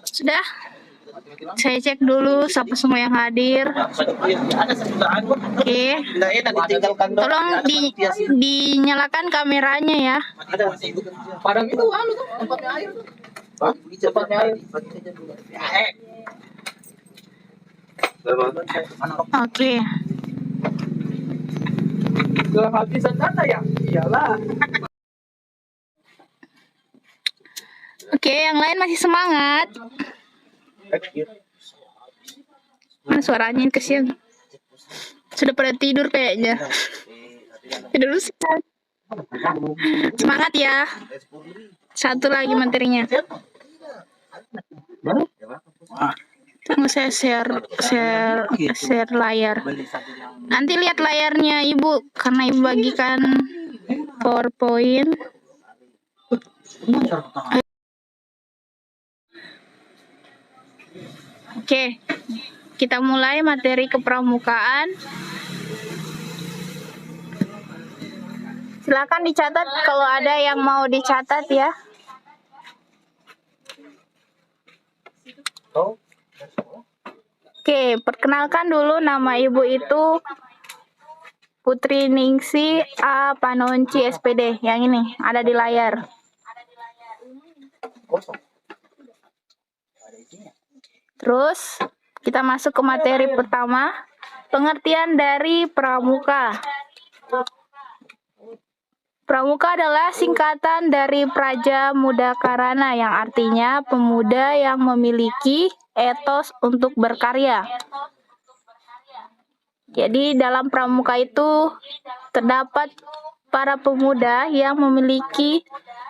Sudah? Saya cek dulu siapa semua yang hadir. Oke. Tolong dinyalakan kameranya ya. Padang itu tempatnya air. Tempatnya air. Oke. Kehabisan data ya? Iyalah. Oke, yang lain masih semangat. Mana suaranya kesian. Sudah pada tidur kayaknya. Tidur sekali. Semangat ya. Satu lagi materinya. Tunggu saya share layar. Nanti lihat layarnya Ibu karena Ibu bagikan PowerPoint. Oke. Kita mulai materi kepramukaan. Silakan dicatat kalau ada yang mau dicatat ya. Oke, perkenalkan dulu nama Ibu itu Putri Ningsi A. Panonci SPD. Yang ini ada di layar. Terus kita masuk ke materi pertama, pengertian dari pramuka. Pramuka adalah singkatan dari Praja Muda Karana yang artinya pemuda yang memiliki etos untuk berkarya. Jadi dalam pramuka itu terdapat para pemuda yang memiliki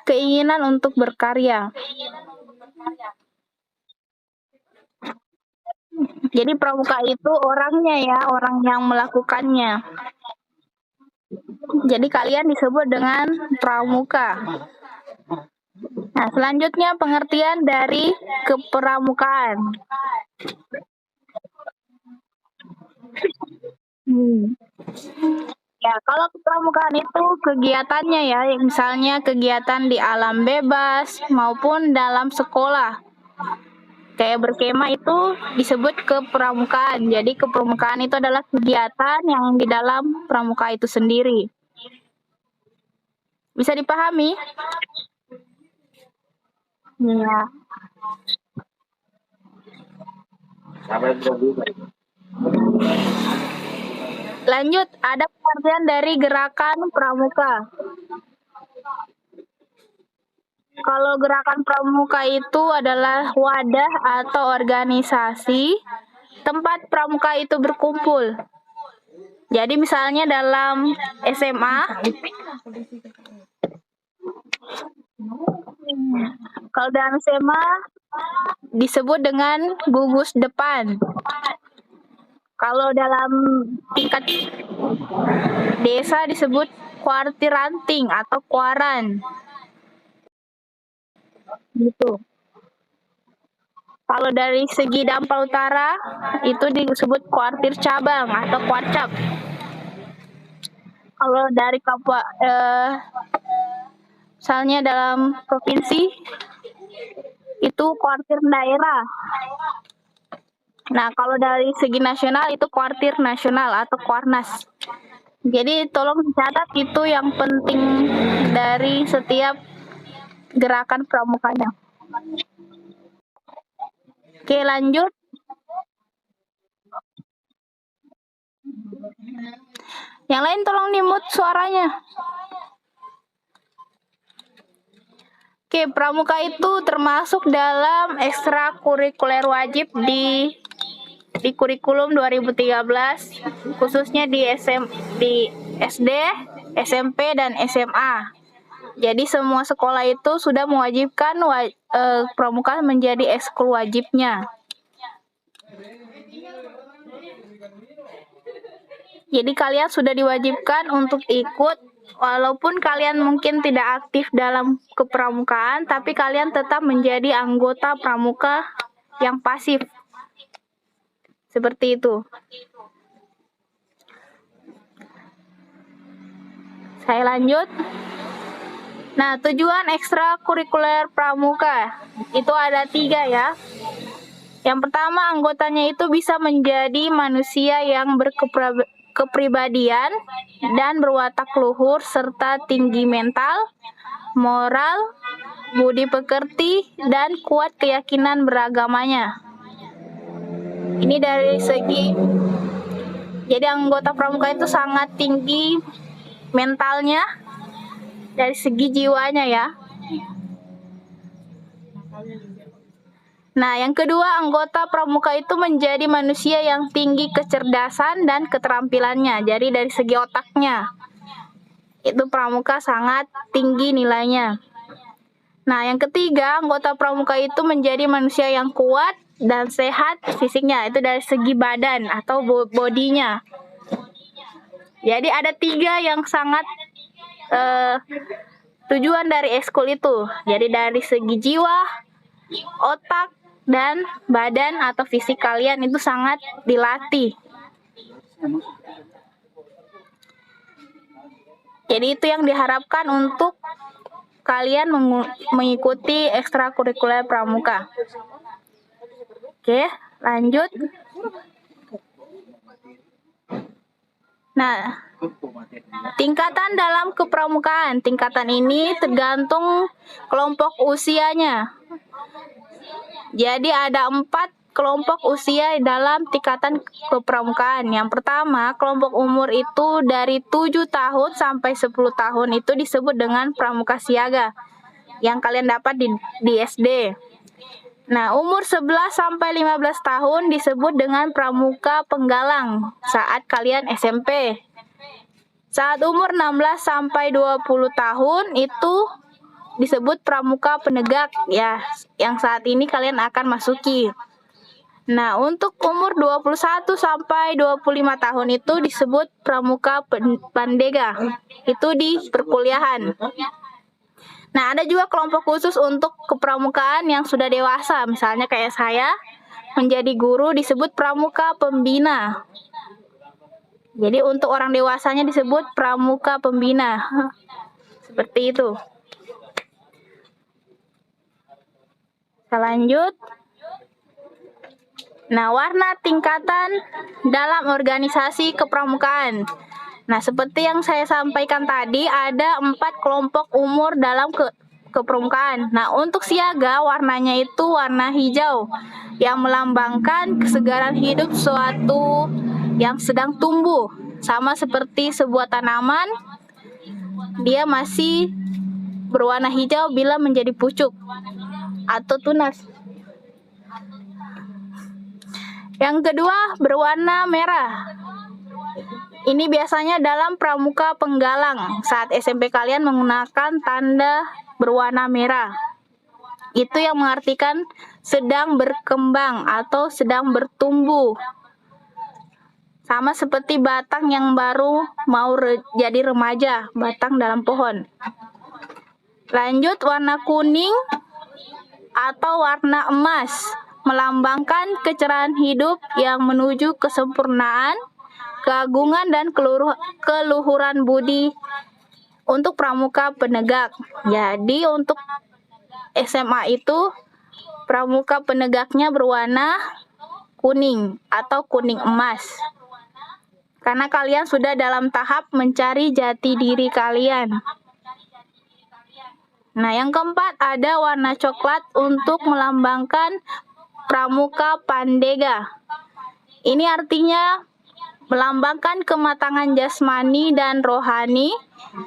keinginan untuk berkarya. Jadi pramuka itu orangnya ya, orang yang melakukannya. Jadi kalian disebut dengan pramuka. Nah, selanjutnya pengertian dari kepramukaan. Ya, kalau kepramukaan itu kegiatannya ya, misalnya kegiatan di alam bebas maupun dalam sekolah. Kayak berkemah itu disebut kepramukaan. Jadi kepramukaan itu adalah kegiatan yang di dalam pramuka itu sendiri. Bisa dipahami? Ya. Lanjut, ada pengertian dari gerakan pramuka. Kalau gerakan pramuka itu adalah wadah atau organisasi tempat pramuka itu berkumpul. Jadi misalnya dalam SMA, kalau dalam SMA disebut dengan gugus depan. Kalau dalam tingkat desa disebut kuartir ranting atau kuaran. Gitu. Kalau dari segi Dampal Utara itu disebut kuartir cabang atau kuarcap. Kalau dari misalnya dalam provinsi itu kuartir daerah. Nah, kalau dari segi nasional itu kuartir nasional atau kuarnas. Jadi tolong dicatat itu yang penting dari setiap gerakan pramukanya. Oke, lanjut. Yang lain tolong di-mute suaranya. Oke, pramuka itu termasuk dalam ekstrakurikuler wajib di kurikulum 2013, khususnya di SD, SMP, dan SMA. Jadi semua sekolah itu sudah mewajibkan pramuka menjadi ekskul wajibnya. Jadi kalian sudah diwajibkan untuk ikut, walaupun kalian mungkin tidak aktif dalam kepramukaan, tapi kalian tetap menjadi anggota pramuka yang pasif. Seperti itu. Saya lanjut. Nah, tujuan ekstrakurikuler pramuka itu ada 3 ya. Yang pertama, anggotanya itu bisa menjadi manusia yang berkepribadian dan berwatak luhur serta tinggi mental, moral, budi pekerti, dan kuat keyakinan beragamanya. Ini dari segi, jadi anggota pramuka itu sangat tinggi mentalnya, dari segi jiwanya ya. Nah, yang kedua, anggota pramuka itu menjadi manusia yang tinggi kecerdasan dan keterampilannya. Jadi dari segi otaknya, itu pramuka sangat tinggi nilainya. Nah, yang ketiga, anggota pramuka itu menjadi manusia yang kuat dan sehat fisiknya. Itu dari segi badan atau bodinya. Jadi ada 3 yang sangat tujuan dari ekskul itu. Jadi dari segi jiwa, otak, dan badan atau fisik kalian itu sangat dilatih. Jadi itu yang diharapkan untuk kalian mengikuti ekstrakurikuler pramuka. Oke, lanjut. Nah, tingkatan dalam kepramukaan. Tingkatan ini tergantung kelompok usianya. Jadi ada 4 kelompok usia dalam tingkatan kepramukaan. Yang pertama, kelompok umur itu dari 7 tahun sampai 10 tahun itu disebut dengan pramuka siaga yang kalian dapat di SD. Nah, umur 11 sampai 15 tahun disebut dengan pramuka penggalang saat kalian SMP. Saat umur 16 sampai 20 tahun itu disebut pramuka penegak ya, yang saat ini kalian akan masuki. Nah, untuk umur 21 sampai 25 tahun itu disebut pramuka pandega. Itu di perkuliahan. Nah, ada juga kelompok khusus untuk kepramukaan yang sudah dewasa. Misalnya kayak saya, menjadi guru disebut pramuka pembina. Jadi untuk orang dewasanya disebut pramuka pembina. Seperti itu. Kita lanjut. Nah, warna tingkatan dalam organisasi kepramukaan. Nah, seperti yang saya sampaikan tadi, ada 4 kelompok umur dalam kepramukaan. Nah, untuk siaga warnanya itu warna hijau yang melambangkan kesegaran hidup suatu yang sedang tumbuh. Sama seperti sebuah tanaman, dia masih berwarna hijau bila menjadi pucuk atau tunas. Yang kedua, berwarna merah. Ini biasanya dalam pramuka penggalang. Saat SMP kalian menggunakan tanda berwarna merah. Itu yang mengartikan sedang berkembang atau sedang bertumbuh. Sama seperti batang yang baru mau jadi remaja, batang dalam pohon. Lanjut, warna kuning atau warna emas melambangkan kecerahan hidup yang menuju kesempurnaan, keagungan, dan keluhuran budi untuk pramuka penegak. Jadi untuk SMA itu pramuka penegaknya berwarna kuning atau kuning emas. Karena kalian sudah dalam tahap mencari jati diri kalian. Nah, yang keempat ada warna coklat untuk melambangkan pramuka pandega. Ini artinya melambangkan kematangan jasmani dan rohani,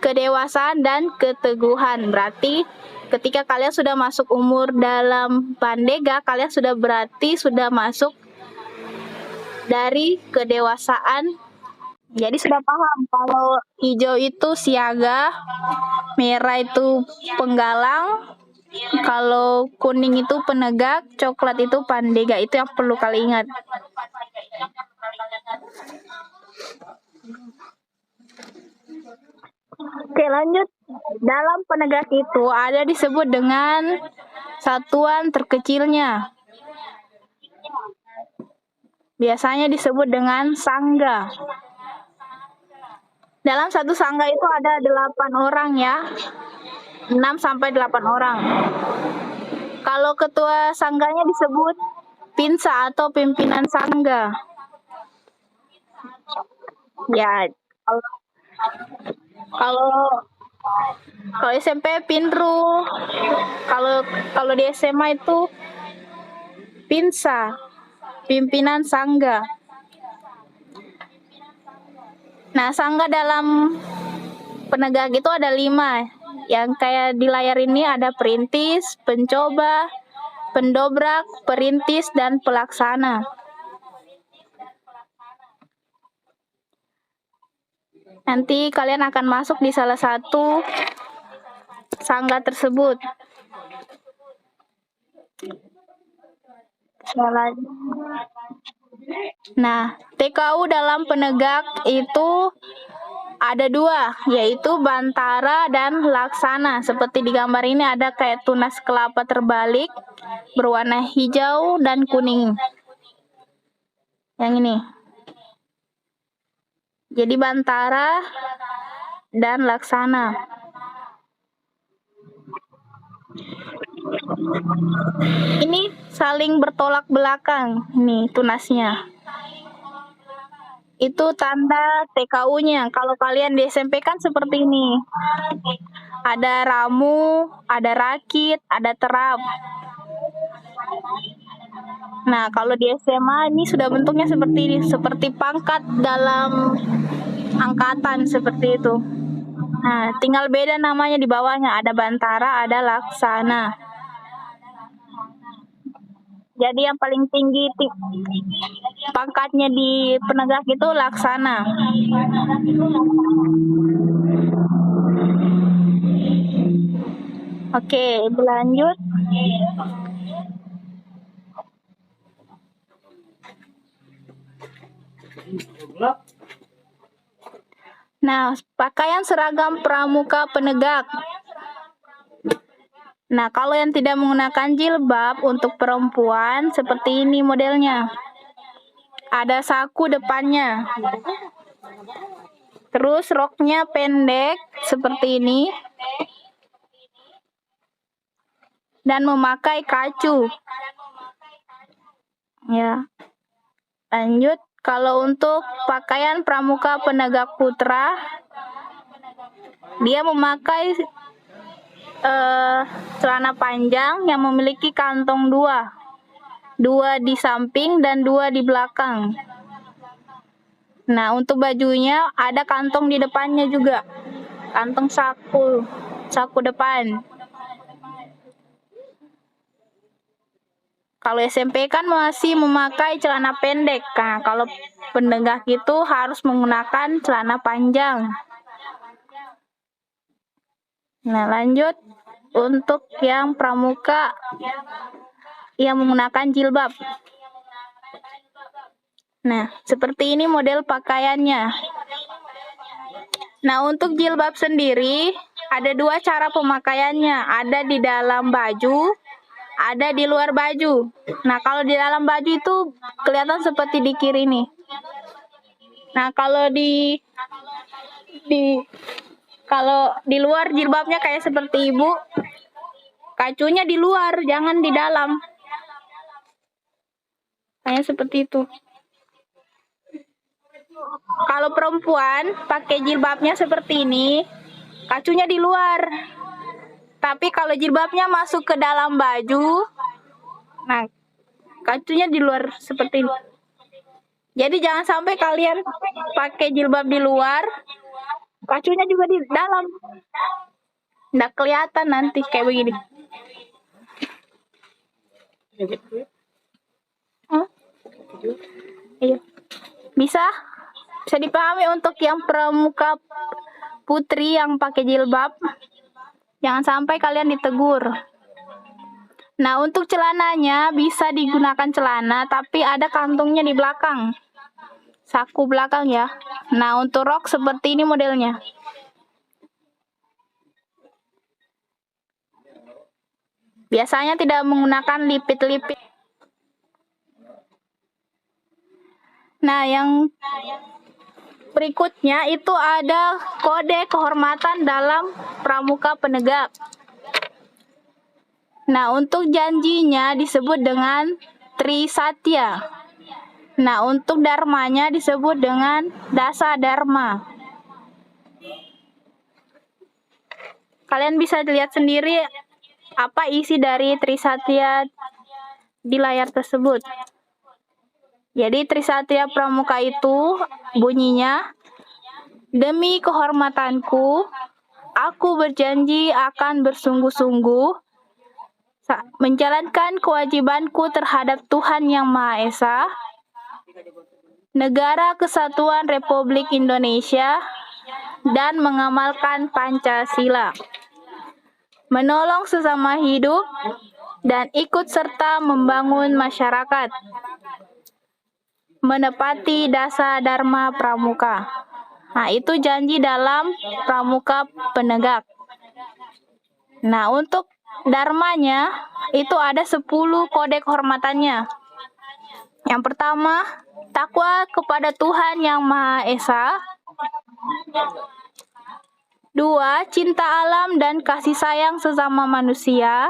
kedewasaan dan keteguhan. Berarti ketika kalian sudah masuk umur dalam pandega, kalian sudah berarti sudah masuk dari kedewasaan. Jadi sudah paham kalau hijau itu siaga, merah itu penggalang, kalau kuning itu penegak, coklat itu pandega. Itu yang perlu kalian ingat. Oke, lanjut. Dalam penegak itu ada disebut dengan satuan terkecilnya. Biasanya disebut dengan sangga. Dalam satu sangga itu ada 8 orang ya. 6 sampai 8 orang. Kalau ketua sangganya disebut pinsa atau pimpinan sangga. Ya, kalau kalau kalau SMP pinru, kalau di SMA itu pinsa, pimpinan sangga. Nah, sangga dalam penegak itu ada 5. Yang kayak di layar ini ada perintis, pencoba, pendobrak, perintis, dan pelaksana. Nanti kalian akan masuk di salah satu sangga tersebut. Nah, TKU dalam penegak itu ada 2, yaitu bantara dan laksana. Seperti di gambar ini ada kayak tunas kelapa terbalik berwarna hijau dan kuning. Yang ini. Jadi bantara dan laksana. Ini saling bertolak belakang, nih tunasnya. Itu tanda TKU-nya. Kalau kalian di SMP kan seperti ini. Ada ramu, ada rakit, ada terap. Nah, kalau di SMA ini sudah bentuknya seperti ini, seperti pangkat dalam angkatan seperti itu. Nah, tinggal beda namanya di bawahnya, ada bantara, ada laksana. Jadi yang paling tinggi pangkatnya di penegak itu laksana. Oke, berlanjut. Nah, pakaian seragam pramuka penegak. Nah, kalau yang tidak menggunakan jilbab untuk perempuan, seperti ini modelnya. Ada saku depannya. Terus roknya pendek, seperti ini. Dan memakai kacu. Ya. Lanjut. Kalau untuk pakaian pramuka penegak putra, dia memakai celana panjang yang memiliki kantong 2 di samping dan 2 di belakang. Nah, untuk bajunya ada kantong di depannya juga, kantong saku depan. Kalau SMP kan masih memakai celana pendek. Nah, kalau penegak itu harus menggunakan celana panjang. Nah, lanjut. Untuk yang pramuka yang menggunakan jilbab. Nah, seperti ini model pakaiannya. Nah, untuk jilbab sendiri ada 2 cara pemakaiannya. Ada di dalam baju, ada di luar baju. Nah, kalau di dalam baju itu kelihatan seperti di kiri nih. Nah, kalau di luar jilbabnya kayak seperti ibu, kacunya di luar, jangan di dalam. Kayak seperti itu. Kalau perempuan pakai jilbabnya seperti ini, kacunya di luar. Tapi kalau jilbabnya masuk ke dalam baju, nah kacunya di luar seperti ini. Jadi jangan sampai kalian pakai jilbab di luar, kacunya juga di dalam. Nggak kelihatan nanti kayak begini. Iya. Bisa dipahami untuk yang pramuka putri yang pakai jilbab. Jangan sampai kalian ditegur. Nah, untuk celananya bisa digunakan celana, tapi ada kantongnya di belakang. Saku belakang ya. Nah, untuk rok seperti ini modelnya. Biasanya tidak menggunakan lipit-lipit. Nah, yang berikutnya itu ada kode kehormatan dalam pramuka penegak. Nah, untuk janjinya disebut dengan Trisatya. Nah, untuk dharmanya disebut dengan Dasa Dharma. Kalian bisa lihat sendiri apa isi dari Trisatya di layar tersebut. Jadi Trisatya Pramuka itu bunyinya, demi kehormatanku, aku berjanji akan bersungguh-sungguh menjalankan kewajibanku terhadap Tuhan Yang Maha Esa, Negara Kesatuan Republik Indonesia, dan mengamalkan Pancasila, menolong sesama hidup, dan ikut serta membangun masyarakat, menepati Dasa Dharma Pramuka. Nah, itu janji dalam Pramuka Penegak. Nah, untuk dharmanya itu ada 10 kode kehormatannya. Yang pertama, takwa kepada Tuhan Yang Maha Esa. 2, cinta alam dan kasih sayang sesama manusia.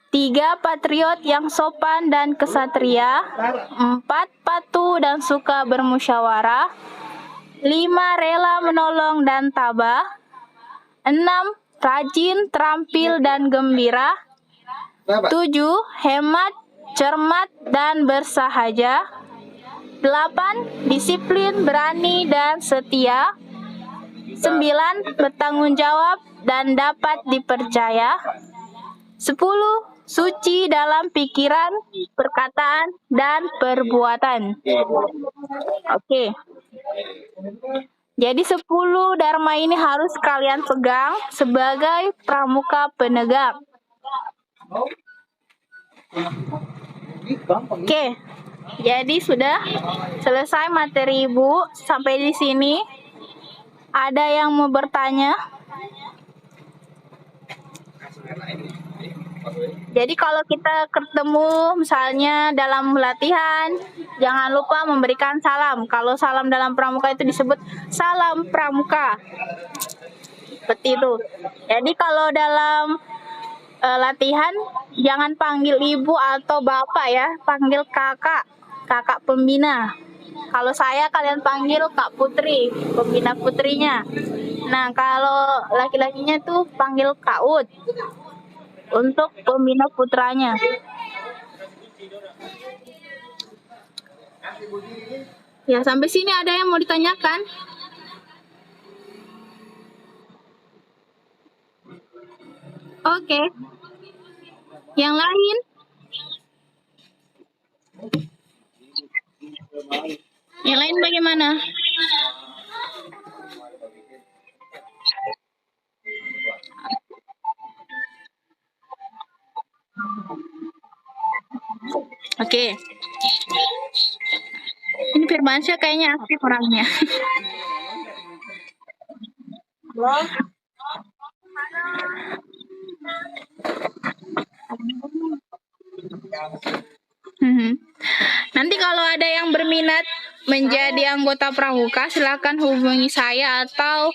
3, patriot yang sopan dan kesatria. 4, patuh dan suka bermusyawarah. 5, rela menolong dan tabah. 6, rajin, terampil, dan gembira. 7, hemat, cermat, dan bersahaja. 8, disiplin, berani, dan setia. 9, bertanggung jawab dan dapat dipercaya. 10, suci dalam pikiran, perkataan, dan perbuatan. Oke. Jadi 10 dharma ini harus kalian pegang sebagai pramuka penegak. Oke. Jadi sudah selesai materi Ibu sampai di sini. Ada yang mau bertanya? Jadi kalau kita ketemu misalnya dalam latihan, jangan lupa memberikan salam. Kalau salam dalam pramuka itu disebut salam pramuka. Seperti itu. Jadi kalau dalam latihan, jangan panggil ibu atau bapak ya, panggil kakak, kakak pembina. Kalau saya kalian panggil Kak Putri, pembina putrinya. Nah, kalau laki-lakinya tuh panggil Kak Ud untuk pembina putranya. Ya, sampai sini ada yang mau ditanyakan? Oke. Yang lain? Yang lain bagaimana? Oke. Ini Firmansyah kayaknya aktif orangnya. Nanti kalau ada yang berminat menjadi anggota pramuka, silakan hubungi saya atau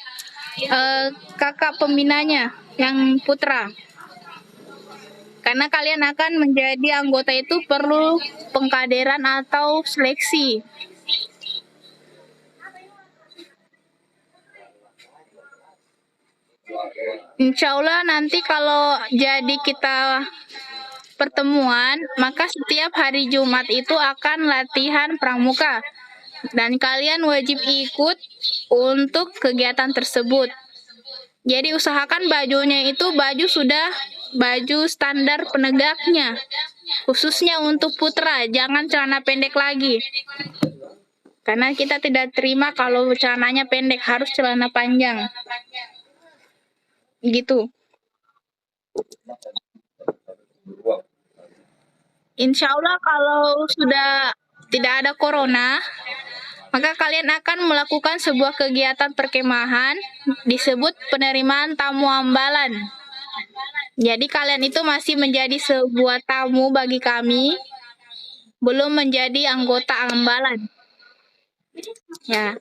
kakak pembinanya yang putra. Karena kalian akan menjadi anggota itu perlu pengkaderan atau seleksi. Insya Allah nanti kalau jadi kita pertemuan, maka setiap hari Jumat itu akan latihan pramuka. Dan kalian wajib ikut untuk kegiatan tersebut. Jadi usahakan bajunya itu baju standar penegaknya. Khususnya untuk putra, jangan celana pendek lagi. Karena kita tidak terima kalau celananya pendek, harus celana panjang. Gitu. Insya Allah kalau sudah tidak ada corona, maka kalian akan melakukan sebuah kegiatan perkemahan disebut penerimaan tamu ambalan. Jadi kalian itu masih menjadi sebuah tamu bagi kami, belum menjadi anggota ambalan. Ya.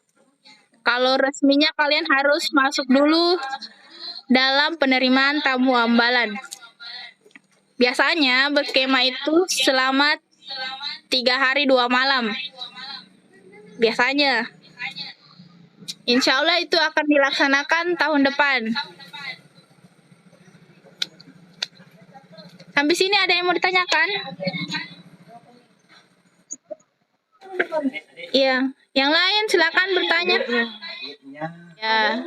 Kalau resminya kalian harus masuk dulu dalam penerimaan tamu ambalan. Biasanya berkemah itu selama 3 hari 2 malam. Biasanya. Insya Allah itu akan dilaksanakan tahun depan. Sampai sini ada yang mau ditanyakan? Iya, yang lain silakan bertanya. Ya,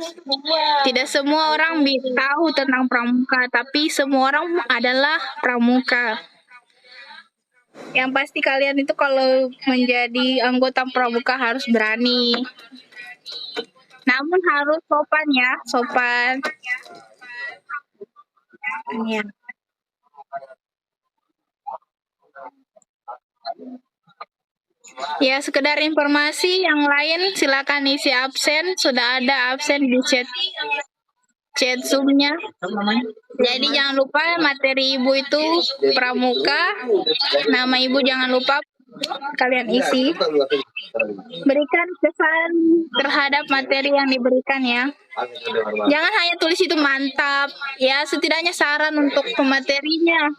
tidak semua orang tahu tentang pramuka, tapi semua orang adalah pramuka. Yang pasti kalian itu kalau menjadi anggota pramuka harus berani. Namun harus sopan ya, sopan. Iya. Ya, sekedar informasi yang lain silakan isi absen. Sudah ada absen di chat Zoom-nya. Jadi jangan lupa materi ibu itu pramuka. Nama ibu jangan lupa kalian isi. Berikan kesan terhadap materi yang diberikan ya. Jangan hanya tulis itu mantap. Ya, setidaknya saran untuk pematerinya.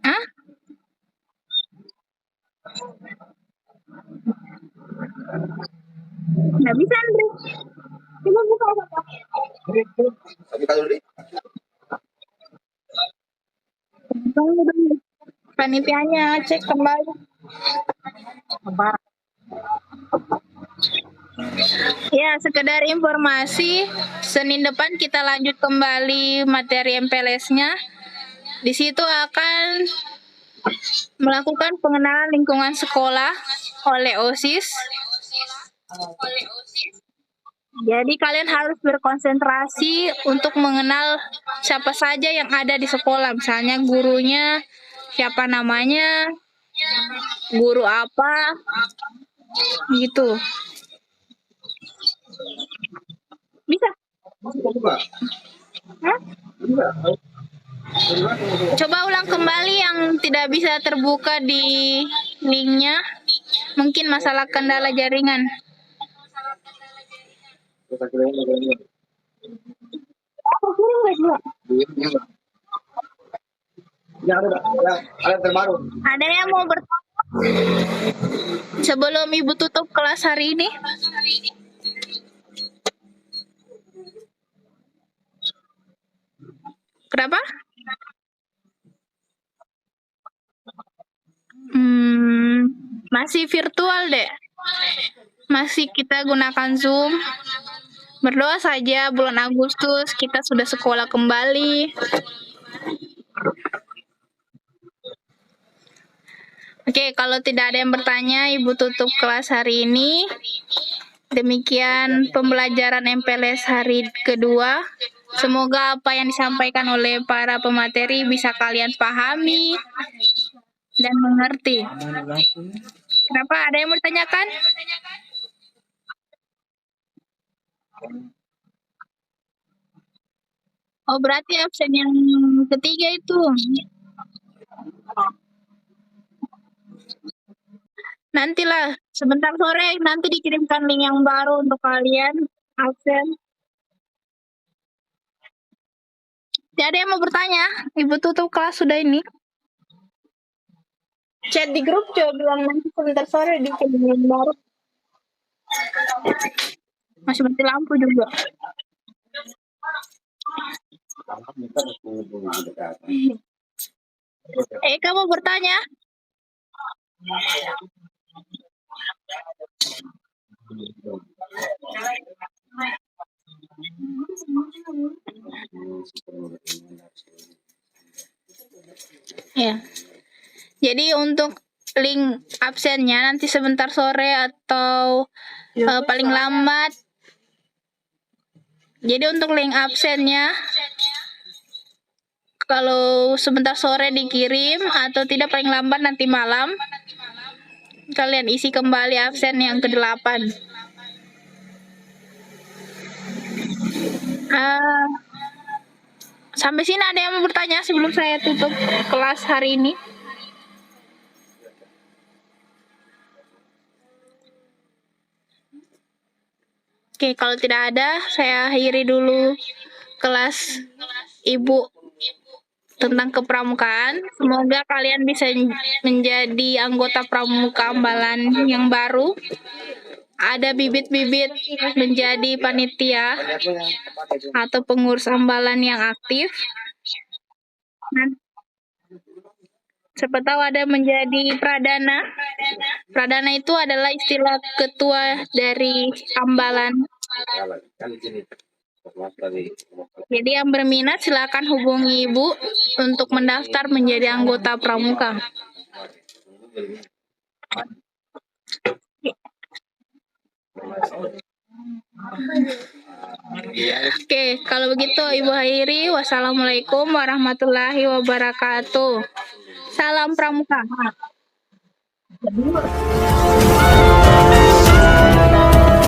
Hah? Nggak bisa, Andre. Coba buka apa? Panitianya cek kembali. Ya, sekedar informasi, Senin depan kita lanjut kembali materi MPLS-nya. Di situ akan melakukan pengenalan lingkungan sekolah oleh OSIS. Jadi kalian harus berkonsentrasi untuk mengenal siapa saja yang ada di sekolah. Misalnya gurunya, siapa namanya, guru apa, gitu. Bisa? Hah? Coba ulang kembali yang tidak bisa terbuka di linknya. Mungkin masalah kendala jaringan. Ada yang mau bertanya sebelum ibu tutup kelas hari ini? Kenapa? Masih virtual deh. Masih kita gunakan Zoom. Berdoa saja bulan Agustus kita sudah sekolah kembali. Oke, kalau tidak ada yang bertanya, Ibu tutup kelas hari ini. Demikian pembelajaran MPLS hari kedua. Semoga apa yang disampaikan oleh para pemateri bisa kalian pahami dan mengerti. Kenapa? Ada yang mau ditanyakan? Oh, berarti absen yang ketiga itu. Nantilah, sebentar sore nanti dikirimkan link yang baru untuk kalian absen. Tidak ada yang mau bertanya? Ibu tutup kelas sudah ini. Chat di grup coba bilang nanti sebentar sore dikirim link baru. Masih mati lampu juga. Kamu bertanya? Ya. Jadi untuk link absennya nanti sebentar sore atau paling lambat. Jadi untuk link absennya kalau sebentar sore dikirim atau tidak paling lambat nanti malam kalian isi kembali absen yang ke-8. Sampai sini ada yang mau bertanya sebelum saya tutup kelas hari ini? Oke, kalau tidak ada, saya akhiri dulu kelas Ibu tentang kepramukaan. Semoga kalian bisa menjadi anggota pramuka Ambalan yang baru. Ada bibit-bibit menjadi panitia atau pengurus Ambalan yang aktif. Siapa tahu ada menjadi pradana. Pradana itu adalah istilah ketua dari Ambalan. Jadi yang berminat silakan hubungi Ibu untuk mendaftar menjadi anggota pramuka. Oke, kalau begitu Ibu akhiri. Wassalamualaikum warahmatullahi wabarakatuh. Salam pramuka.